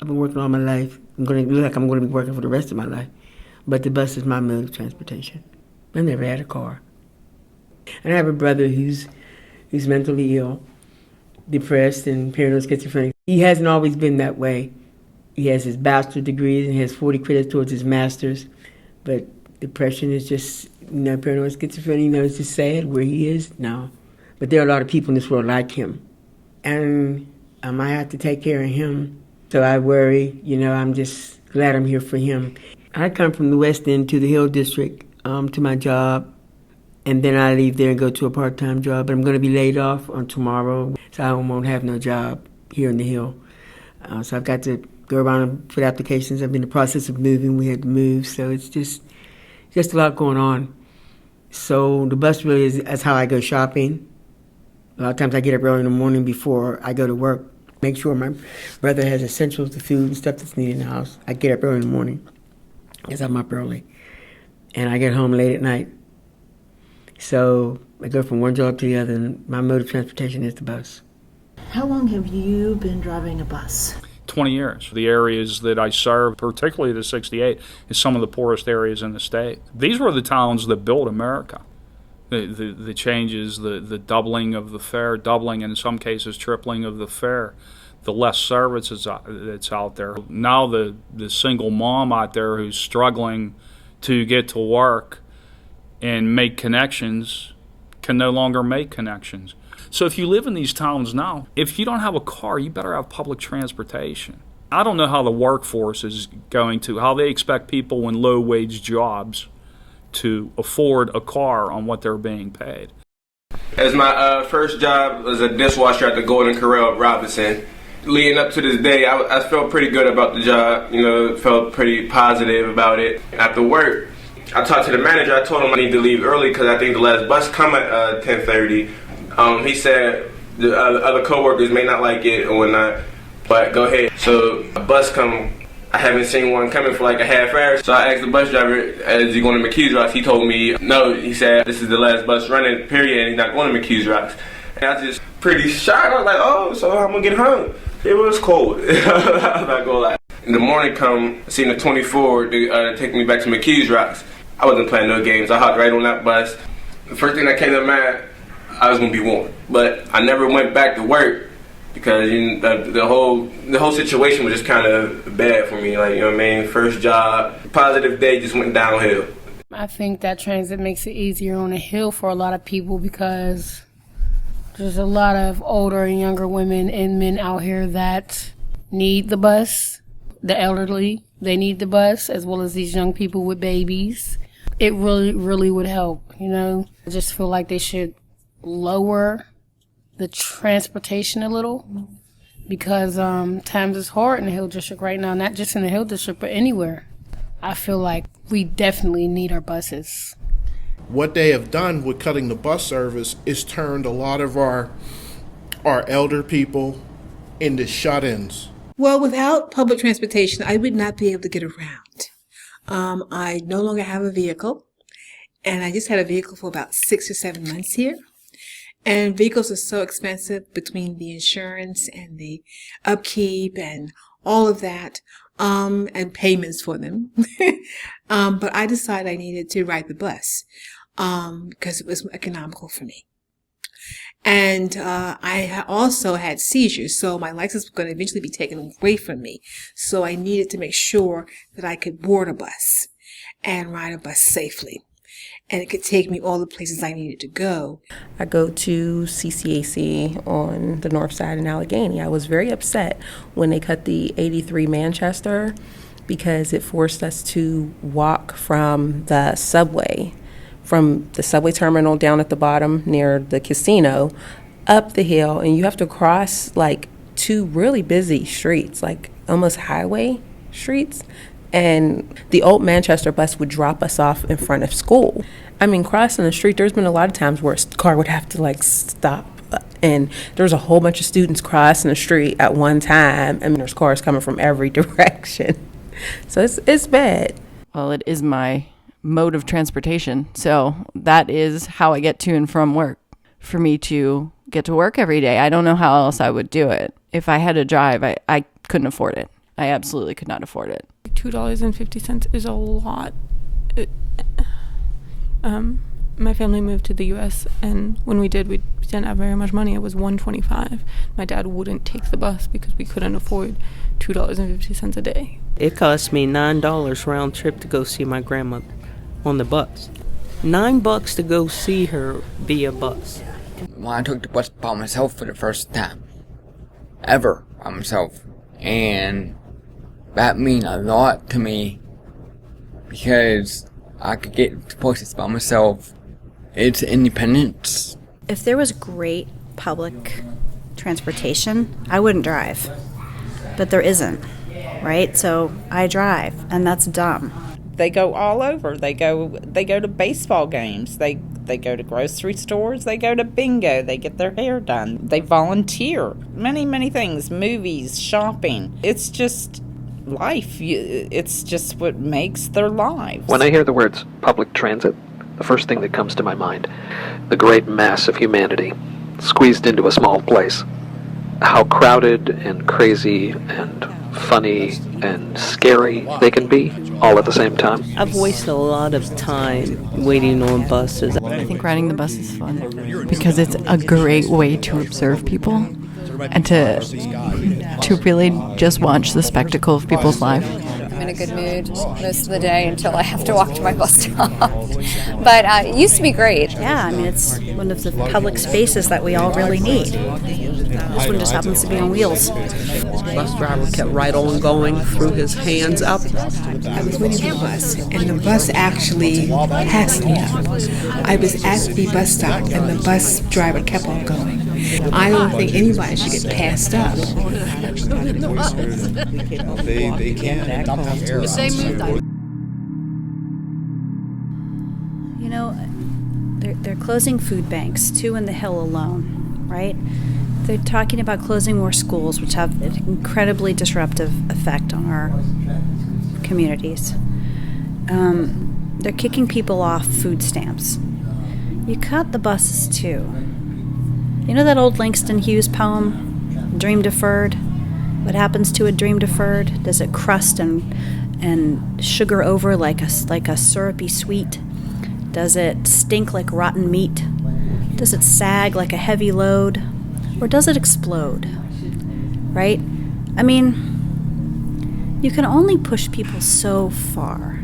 I've been working all my life. I'm going to look like I'm going to be working for the rest of my life. But the bus is my mode of transportation. I never had a car. And I have a brother who's mentally ill, depressed, and paranoid schizophrenic. He hasn't always been that way. He has his bachelor's degrees and has 40 credits towards his master's. But depression is just, paranoid schizophrenia, it's just sad where he is now. But there are a lot of people in this world like him. And I might have to take care of him. So I worry, I'm just glad I'm here for him. I come from the West End to the Hill District to my job, and then I leave there and go to a part-time job. But I'm going to be laid off on tomorrow, so I won't have no job here in the Hill. So I've got to go around and put applications. I'm in the process of moving. We had to move, so it's just a lot going on. So the bus really is how I go shopping. A lot of times I get up early in the morning before I go to work. Make sure my brother has essentials, the food and stuff that's needed in the house. I get up early in the morning because I'm up early. And I get home late at night. So I go from one job to the other, and my mode of transportation is the bus. How long have you been driving a bus? 20 years. The areas that I serve, particularly the 68, is some of the poorest areas in the state. These were the towns that built America. The changes, the doubling of the fare, doubling and in some cases tripling of the fare, the less services that's out there. Now the single mom out there who's struggling to get to work and make connections can no longer make connections. So if you live in these towns now, if you don't have a car, you better have public transportation. I don't know how the workforce is how they expect people in low-wage jobs to afford a car on what they're being paid. As my first job was a dishwasher at the Golden Corral at Robinson. Leading up to this day, I felt pretty good about the job, felt pretty positive about it. After work, I talked to the manager. I told him I need to leave early because I think the last bus come at 10:30. He said the other coworkers may not like it or whatnot, but go ahead. So a bus come. I haven't seen one coming for like a half hour. So I asked the bus driver, is he going to McHugh's Rocks? He told me no. He said this is the last bus running, period, and he's not going to McHugh's Rocks. And I was just pretty shocked. I was like, oh, so I'm going to get home. It was cold. I'm not going to lie. In the morning come, I seen the 24 to take me back to McHugh's Rocks. I wasn't playing no games. I hopped right on that bus. The first thing that came to mind, I was going to be warm. But I never went back to work because the whole situation was just kind of bad for me. First job, positive day just went downhill. I think that transit makes it easier on the Hill for a lot of people because there's a lot of older and younger women and men out here that need the bus. The elderly, they need the bus, as well as these young people with babies. It really, really would help, I just feel like they should lower the transportation a little because times is hard in the Hill District right now, not just in the Hill District, but anywhere. I feel like we definitely need our buses. What they have done with cutting the bus service is turned a lot of our elder people into shut-ins. Well, without public transportation, I would not be able to get around. I no longer have a vehicle, and I just had a vehicle for about 6 or 7 months here. And vehicles are so expensive between the insurance and the upkeep and all of that, and payments for them. But I decided I needed to ride the bus, because it was economical for me. And I also had seizures, so my license was going to eventually be taken away from me. So I needed to make sure that I could board a bus and ride a bus safely. And it could take me all the places I needed to go. I go to CCAC on the north side in Allegheny. I was very upset when they cut the 83 Manchester because it forced us to walk from the subway terminal down at the bottom near the casino up the hill, and you have to cross like 2 really busy streets, like almost highway streets. And the old Manchester bus would drop us off in front of school. Crossing the street, there's been a lot of times where a car would have to stop. And there's a whole bunch of students crossing the street at one time. There's cars coming from every direction. So it's bad. Well, it is my mode of transportation. So that is how I get to and from work. For me to get to work every day, I don't know how else I would do it. If I had to drive, I couldn't afford it. I absolutely could not afford it. $2.50 is a lot. My family moved to the U.S., and when we did, we didn't have very much money. It was $1.25. My dad wouldn't take the bus because we couldn't afford $2.50 a day. It cost me $9 round trip to go see my grandmother on the bus. $9 to go see her via bus. When I took the bus by myself for the first time, ever by myself, and that meant a lot to me because I could get to places by myself. It's independence. If there was great public transportation, I wouldn't drive. But there isn't, right? So I drive, and that's dumb. They go all over. They go to baseball games. They go to grocery stores. They go to bingo. They get their hair done. They volunteer. Many things. Movies, shopping. It's just life. It's just what makes their lives. When I hear the words public transit, the first thing that comes to my mind, the great mass of humanity squeezed into a small place. How crowded and crazy and funny and scary they can be all at the same time. I've wasted a lot of time waiting on buses. I think riding the bus is fun because it's a great way to observe people and to really just watch the spectacle of people's lives. I'm in a good mood most of the day until I have to walk to my bus stop. But it used to be great. Yeah, I mean, it's one of the public spaces that we all really need. This one just happens to be on wheels. The bus driver kept right on going, threw his hands up. I was waiting for the bus, and the bus actually passed me up. I was at the bus stop, and the bus driver kept on going. I don't think anybody should get passed up. They can't. You know, they're closing food banks, 2 in the Hill alone, right? They're talking about closing more schools, which have an incredibly disruptive effect on our communities. They're kicking people off food stamps. You cut the buses too. You know that old Langston Hughes poem, Dream Deferred? What happens to a dream deferred? Does it crust and sugar over like a syrupy sweet? Does it stink like rotten meat? Does it sag like a heavy load? Or does it explode? Right? I mean, you can only push people so far.